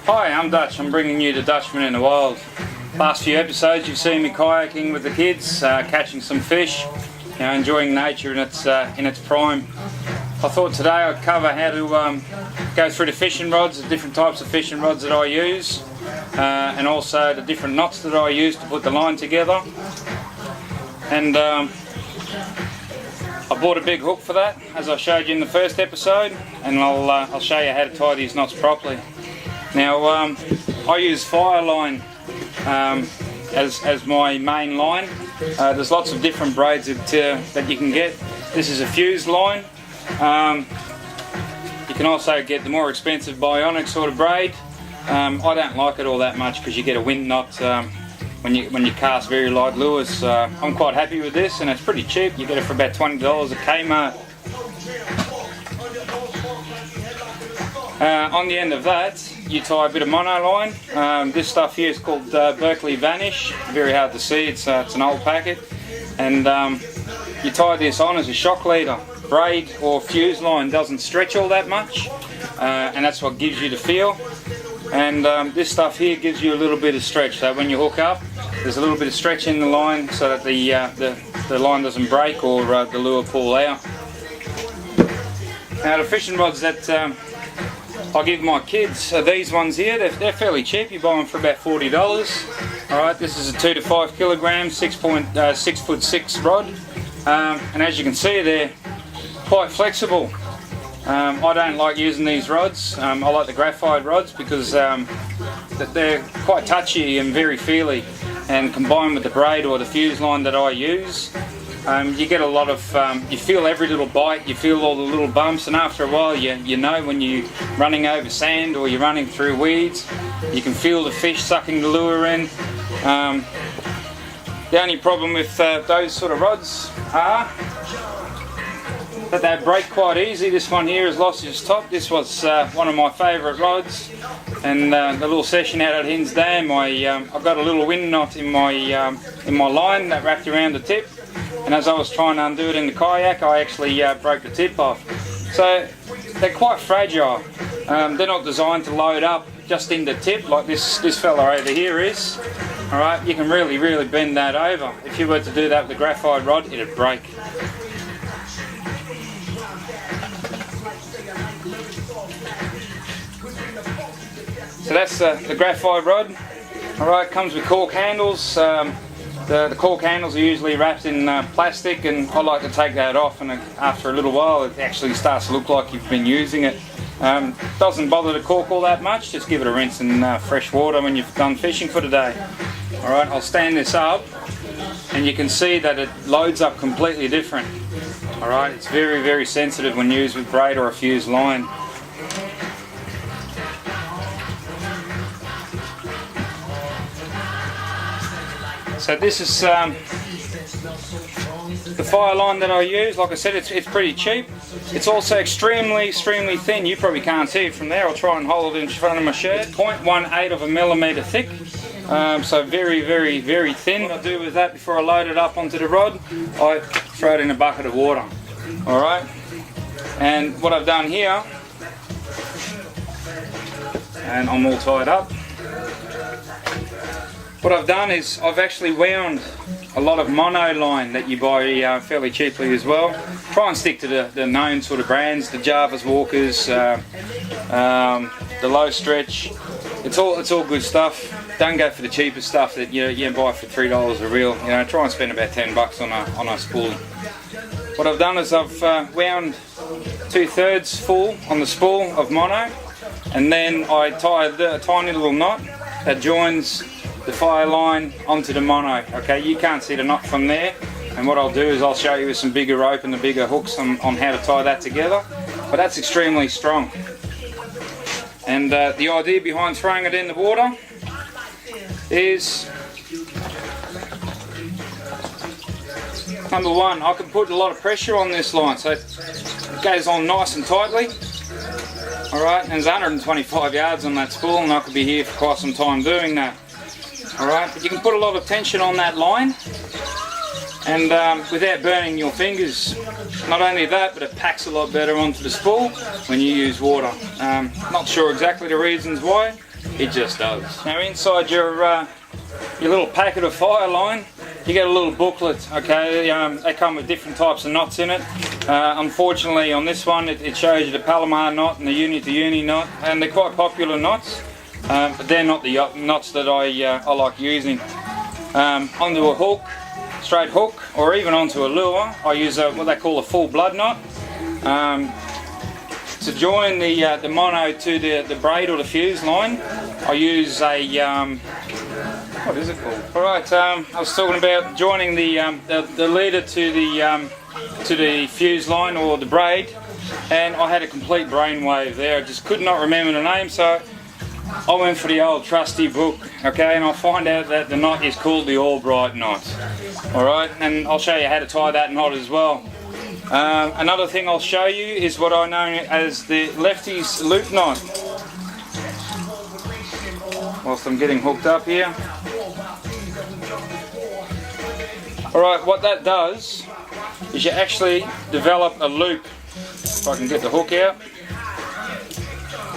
Hi, I'm Dutch. I'm bringing you to Dutchman in the Wild. Last few episodes you've seen me kayaking with the kids, catching some fish, enjoying nature in its prime. I thought today I'd cover how to go through the fishing rods, the different types of fishing rods that I use, and also the different knots that I use to put the line together. And I bought a big hook for that, as I showed you in the first episode, and I'll show you how to tie these knots properly. Now, I use fire line as my main line. There's lots of different braids that you can get. This is a fused line. You can also get the more expensive bionic sort of braid. I don't like it all that much because you get a wind knot when you cast very light lures. I'm quite happy with this, and it's pretty cheap. You get it for about $20 at Kmart. On the end of that, you tie a bit of mono line. This stuff here is called Berkeley Vanish. Very hard to see. It's an old packet, and you tie this on as a shock leader. Braid or fuse line doesn't stretch all that much, and that's what gives you the feel. And this stuff here gives you a little bit of stretch. So when you hook up, there's a little bit of stretch in the line so that the line doesn't break or the lure pull out. Now the fishing rods that I give my kids are these ones here. They're fairly cheap. You buy them for about $40. Alright, this is a 2 to 5 kilogram, 6'6" rod. And as you can see, they're quite flexible. I don't like using these rods. I like the graphite rods because they're quite touchy and very feely, and combined with the braid or the fuse line that I use, you get a lot of, you feel every little bite, you feel all the little bumps, and after a while you know when you're running over sand or you're running through weeds, you can feel the fish sucking the lure in. The only problem with those sort of rods are that they break quite easy. This one here has lost its top. This was one of my favourite rods, and the little session out at Hinds Dam, I got a little wind knot in my line that wrapped around the tip, and as I was trying to undo it in the kayak, I actually broke the tip off. So they're quite fragile. They're not designed to load up just in the tip like this fella over here is. Alright, you can really bend that over. If you were to do that with a graphite rod, it'd break. So that's the graphite rod. Alright, comes with cork handles. The cork handles are usually wrapped in plastic, and I like to take that off, and after a little while it actually starts to look like you've been using it. Doesn't bother to cork all that much, just give it a rinse in fresh water when you've done fishing for the day. Alright, I'll stand this up and you can see that it loads up completely different. Alright, it's very sensitive when used with braid or a fused line. So this is the fire line that I use. Like I said, it's pretty cheap. It's also extremely thin. You probably can't see it from there. I'll try and hold it in front of my shirt. 0.18 of a millimetre thick. So very thin. What I do with that before I load it up onto the rod, I throw it in a bucket of water. Alright? And what I've done here, and I'm all tied up, what I've done is I've actually wound a lot of mono line that you buy fairly cheaply as well. Try and stick to the known sort of brands, the Jarvis Walkers, the Low Stretch. It's all good stuff. Don't go for the cheapest stuff that you buy for $3 a reel. Try and spend about $10 on a spool. What I've done is I've wound 2/3 full on the spool of mono, and then I tie a tiny little knot that joins the fire line onto the mono. Okay, you can't see the knot from there, and what I'll do is I'll show you with some bigger rope and the bigger hooks on how to tie that together, but that's extremely strong. And the idea behind throwing it in the water is, number one, I can put a lot of pressure on this line so it goes on nice and tightly. Alright, and there's 125 yards on that spool, and I could be here for quite some time doing that. Alright, but you can put a lot of tension on that line, and without burning your fingers. Not only that, but it packs a lot better onto the spool when you use water. Not sure exactly the reasons why, It just does. Now inside your little packet of fire line, you get a little booklet, okay? They come with different types of knots in it. Unfortunately on this one it shows you the Palomar knot and the uni-to-uni knot, and they're quite popular knots, but they're not the knots that I like using. Onto a hook, straight hook, or even onto a lure, I use what they call a full blood knot. To join the mono to the braid or the fuse line, I use a what is it called? Alright, I was talking about joining the leader to the fuse line or the braid, and I had a complete brainwave there. I just could not remember the name, so I went for the old trusty book, okay, and I find out that the knot is called the Albright knot. Alright, and I'll show you how to tie that knot as well. Another thing I'll show you is what I know as the lefty's loop knot. Whilst I'm getting hooked up here. Alright, what that does is you actually develop a loop. If I can get the hook out.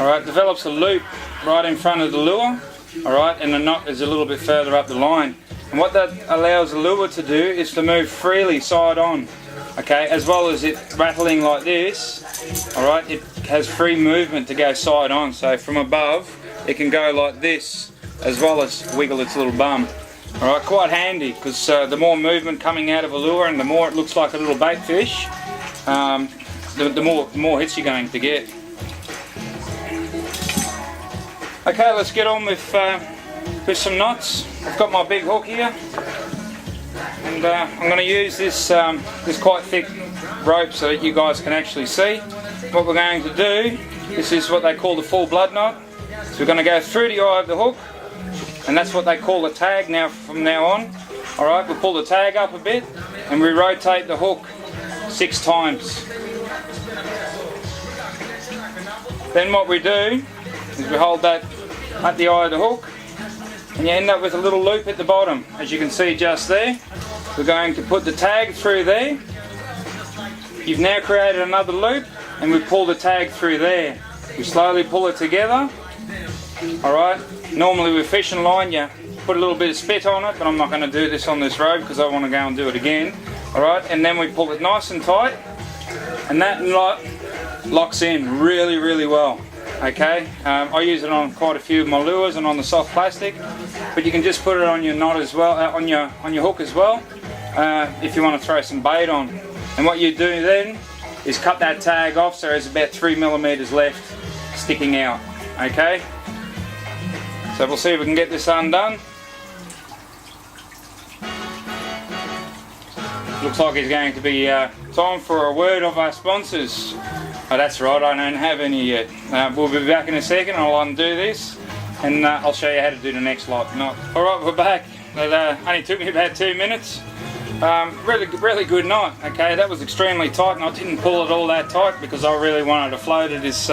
Alright, develops a loop right in front of the lure. Alright, and the knot is a little bit further up the line. And what that allows the lure to do is to move freely side on. Okay, as well as it rattling like this, alright, it has free movement to go side on. So from above, it can go like this, as well as wiggle its little bum. Alright, quite handy, because the more movement coming out of a lure and the more it looks like a little bait fish, the more hits you're going to get. Okay, let's get on with some knots. I've got my big hook here. And I'm going to use this quite thick rope so that you guys can actually see. What we're going to do, this is what they call the full blood knot. So we're going to go through the eye of the hook, and that's what they call the tag now from now on. Alright, we'll pull the tag up a bit and we rotate the hook 6 times. Then what we do is we hold that at the eye of the hook, and you end up with a little loop at the bottom, as you can see just there. We're going to put the tag through there. You've now created another loop, and we pull the tag through there. We slowly pull it together. Alright, normally with fishing line you put a little bit of spit on it, but I'm not going to do this on this rope because I want to go and do it again. Alright, and then we pull it nice and tight, and that knot locks in really, really well. Okay, I use it on quite a few of my lures and on the soft plastic, but you can just put it on your knot as well, on your hook as well, if you want to throw some bait on. And what you do then is cut that tag off so there's about 3mm left sticking out. Okay, so we'll see if we can get this undone. Looks like it's going to be time for a word of our sponsors. Oh, that's right, I don't have any yet. We'll be back in a second. I'll undo this and I'll show you how to do the next knot. Alright, we're back. It only took me about 2 minutes. Really good knot. Okay, that was extremely tight, and I didn't pull it all that tight because I really wanted to float it this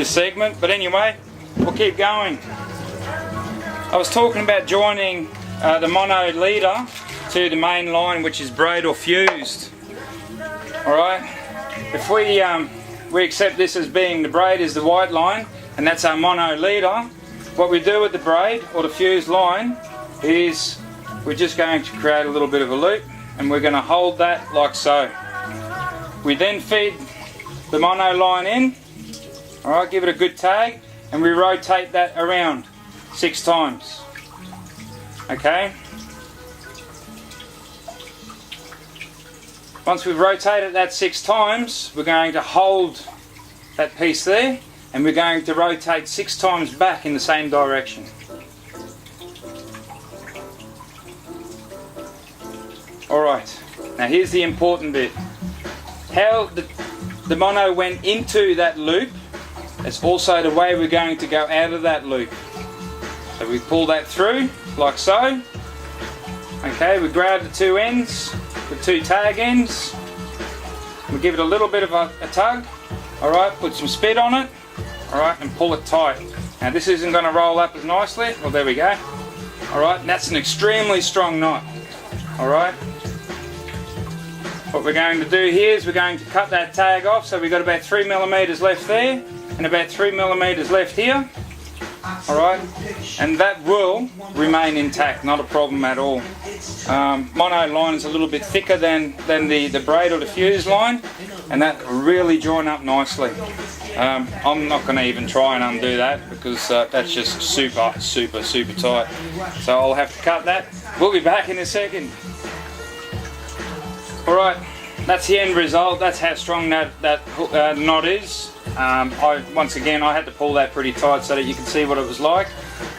segment. But anyway, we'll keep going. I was talking about joining the mono leader to the main line, which is braid or fused. Alright, if we accept this as being the braid is the white line, and that's our mono leader, what we do with the braid or the fused line is we're just going to create a little bit of a loop, and we're going to hold that like so. We then feed the mono line in, alright, give it a good tag, and we rotate that around 6 times. Okay? Once we've rotated that 6 times, we're going to hold that piece there, and we're going to rotate 6 times back in the same direction. Alright, now here's the important bit. How the mono went into that loop is also the way we're going to go out of that loop. So we pull that through, like so. Okay, we grab the 2 ends, the 2 tag ends. We give it a little bit of a tug. Alright, put some spit on it. Alright, and pull it tight. Now this isn't going to roll up as nicely. Well, there we go. Alright, that's an extremely strong knot. Alright. What we're going to do here is we're going to cut that tag off, so we've got about 3mm left there and about 3mm left here. alright, and that will remain intact, not a problem at all. Mono line is a little bit thicker than the braid or the fuse line, and that really join up nicely. I'm not going to even try and undo that because that's just super tight. So I'll have to cut that. We'll be back in a second. Alright, that's the end result. That's how strong that knot is. Once again, I had to pull that pretty tight so that you can see what it was like.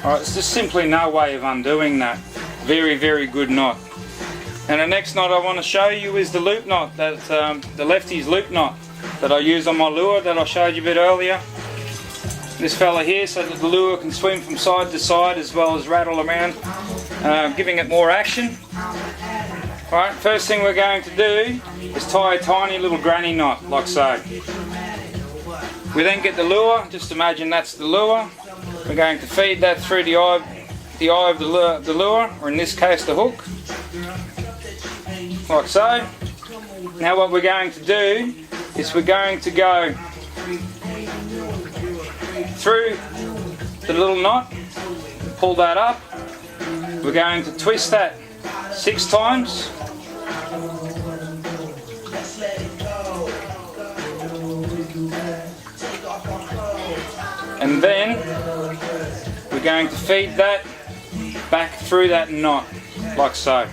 Alright, there's just simply no way of undoing that. Very good knot. And the next knot I want to show you is the loop knot, the lefty's loop knot that I use on my lure that I showed you a bit earlier. This fella here, so that the lure can swim from side to side as well as rattle around, giving it more action. Alright, first thing we're going to do is tie a tiny little granny knot, like so. We then get the lure, just imagine that's the lure. We're going to feed that through the eye of the lure, or in this case the hook, like so. Now what we're going to do is we're going to go through the little knot, pull that up. We're going to twist that 6 times. And then we're going to feed that back through that knot, like so.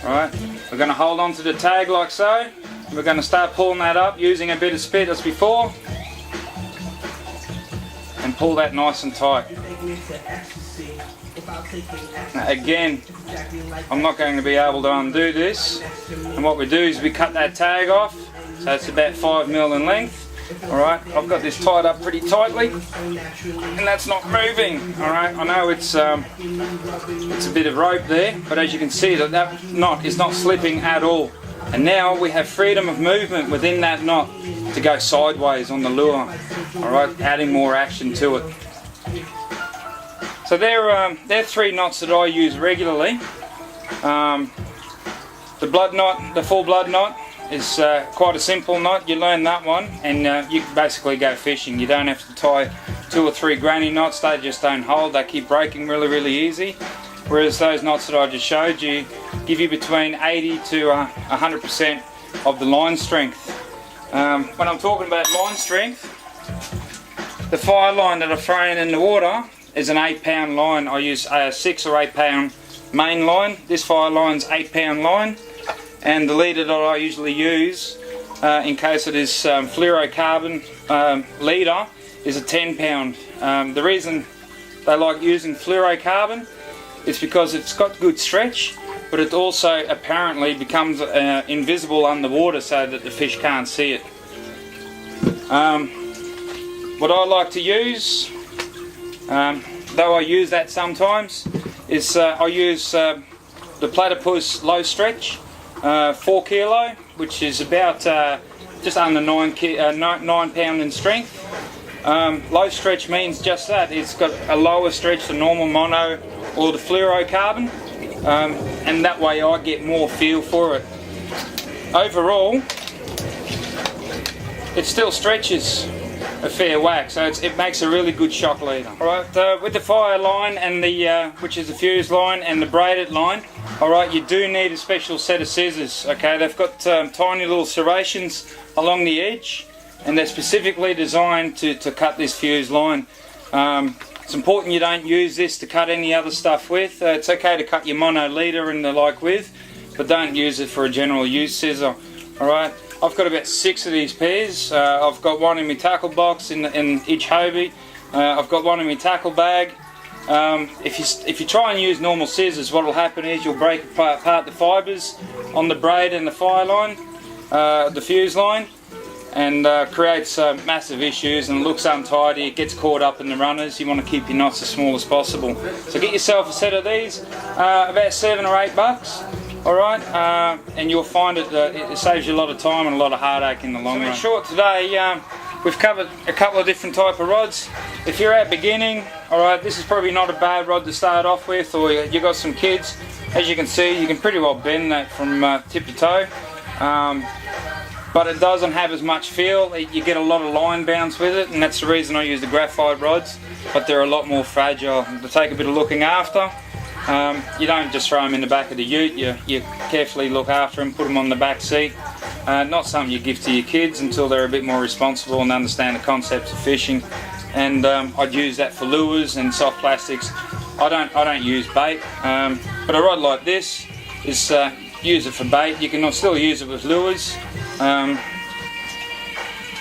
Alright, we're going to hold on to the tag like so. We're going to start pulling that up using a bit of spit as before. And pull that nice and tight. Now again, I'm not going to be able to undo this. And what we do is we cut that tag off. So it's about 5 mil in length. Alright, I've got this tied up pretty tightly, and that's not moving. Alright, I know it's a bit of rope there, but as you can see that knot is not slipping at all. And now we have freedom of movement within that knot to go sideways on the lure. Alright, adding more action to it. So they're 3 knots that I use regularly. The blood knot, the full blood knot, is quite a simple knot. You learn that one and you basically go fishing. You don't have to tie 2 or 3 granny knots, they just don't hold, they keep breaking really easy. Whereas those knots that I just showed you give you between 80 to 100% of the line strength. When I'm talking about line strength, the fire line that I've thrown in the water is an 8-pound line. I use a 6 or 8 pound main line. This fire line's 8-pound line. And the leader that I usually use, in case it is fluorocarbon leader, is a 10-pound. The reason they like using fluorocarbon is because it's got good stretch, but it also apparently becomes invisible underwater so that the fish can't see it. What I like to use, though I use that sometimes, is I use the platypus low stretch. 4 kilo, which is about just under 9 pound in strength. Low stretch means just that. It's got a lower stretch than normal mono or the fluorocarbon, and that way I get more feel for it. Overall, it still stretches a fair whack, so it makes a really good shock leader. Alright, with the fire line and the which is the fuse line and the braided line, alright, you do need a special set of scissors. Okay, they've got tiny little serrations along the edge, and they're specifically designed to cut this fuse line. It's important you don't use this to cut any other stuff with. It's okay to cut your mono leader and the like with, but don't use it for a general use scissor. Alright, I've got about 6 of these pairs. I've got one in my tackle box in each Hobie. I've got one in my tackle bag. If you try and use normal scissors, what will happen is you'll break apart the fibres on the braid and the fire line, the fuse line, and creates massive issues and looks untidy. It gets caught up in the runners. You want to keep your knots as small as possible. So get yourself a set of these, about $7 or $8. Alright, and you'll find it saves you a lot of time and a lot of heartache in the long run. In short, today we've covered a couple of different type of rods. If you're out beginning, alright, this is probably not a bad rod to start off with, or you've got some kids. As you can see, you can pretty well bend that from tip to toe. but it doesn't have as much feel. You get a lot of line bounce with it, and that's the reason I use the graphite rods, but they're a lot more fragile. They take a bit of looking after. You don't just throw them in the back of the ute, you carefully look after them, put them on the back seat. Not something you give to your kids until they're a bit more responsible and understand the concepts of fishing. And I'd use that for lures and soft plastics. I don't use bait, but a rod like this is use it for bait. You can still use it with lures.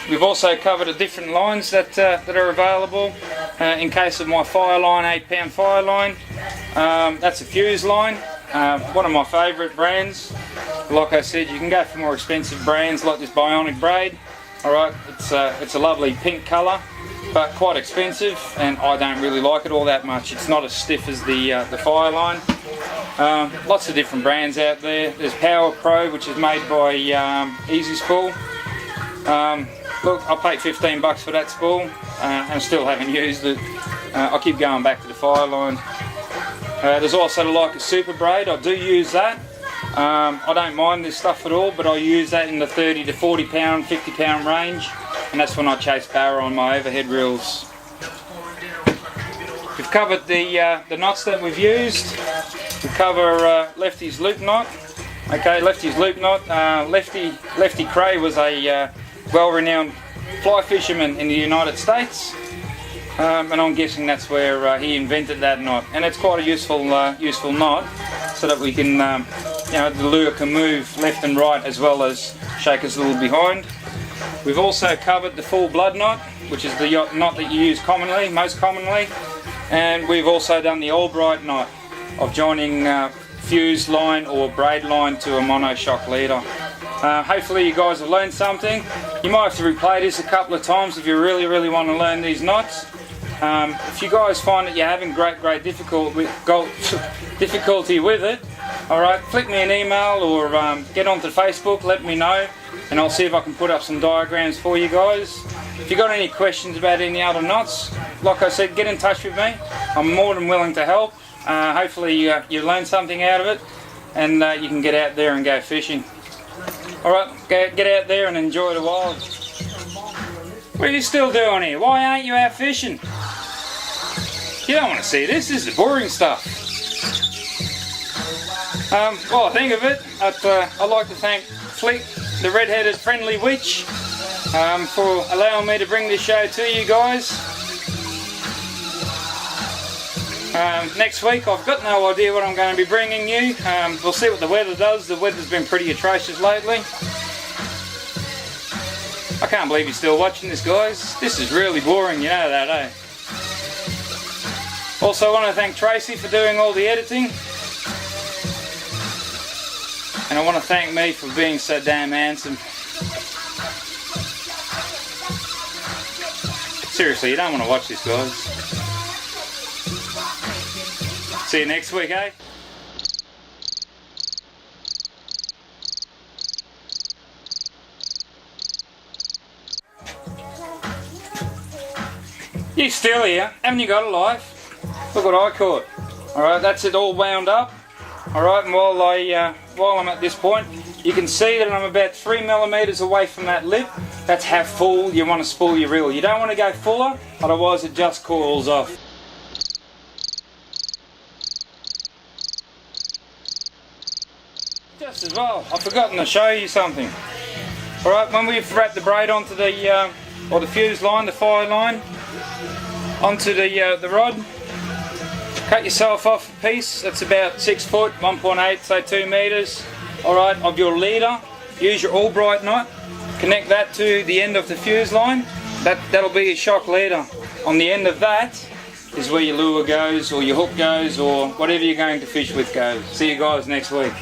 We've also covered the different lines that are available. In case of my fire line, 8-pound fire line, that's a fuse line, one of my favourite brands. Like I said, you can go for more expensive brands like this Bionic braid. Alright, it's a lovely pink colour, but quite expensive, and I don't really like it all that much. It's not as stiff as the fire line. Lots of different brands out there. There's Power Pro, which is made by Easy Spool. Look, I paid 15 bucks for that spool, and I still haven't used it. I keep going back to the fire line. There's also the Leica Super Braid. I do use that. I don't mind this stuff at all, but I use that in the 30 to 40 pound, 50 pound range, and that's when I chase barra on my overhead reels. We've covered the knots that we've used. We cover Lefty's loop knot. Okay, Lefty's loop knot. Lefty Cray was a well-renowned fly fisherman in the United States, and I'm guessing that's where he invented that knot. And it's quite a useful knot, so that we can, the lure can move left and right as well as shake us a little behind. We've also covered the full blood knot, which is the knot that you use most commonly, and we've also done the Albright knot of joining fuse line or braid line to a mono shock leader. Hopefully you guys have learned something. You might have to replay this a couple of times if you really want to learn these knots. If you guys find that you're having great difficulty with it, alright, flick me an email or get onto Facebook, let me know, and I'll see if I can put up some diagrams for you guys. If you've got any questions about any other knots, like I said, get in touch with me. I'm more than willing to help. Hopefully you learn something out of it, and you can get out there and go fishing. Alright, get out there and enjoy the wild. What are you still doing here? Why aren't you out fishing? You don't want to see this is the boring stuff. While I think of it, I'd like to thank Flick, the red-headed friendly witch, for allowing me to bring this show to you guys. Next week I've got no idea what I'm going to be bringing you. We'll see what the weather does. The weather's been pretty atrocious lately. I can't believe you're still watching this, guys. This is really boring, you know that, eh? Also I want to thank Tracy for doing all the editing. And I want to thank me for being so damn handsome. Seriously, you don't want to watch this, guys. See you next week, eh? You still here? Haven't you got a life? Look what I caught. Alright, that's it all wound up. Alright, and while I'm at this point, you can see that I'm about 3mm away from that lip. That's how full you want to spool your reel. You don't want to go fuller, otherwise it just coils off. Just as well, I've forgotten to show you something. Alright, when we've wrapped the braid onto the fuse line, the fire line, onto the rod, cut yourself off a piece that's about 6 foot, 1.8, say 2 meters, alright, of your leader. Use your Albright knot, connect that to the end of the fuse line. That'll be your shock leader. On the end of that is where your lure goes, or your hook goes, or whatever you're going to fish with goes. See you guys next week.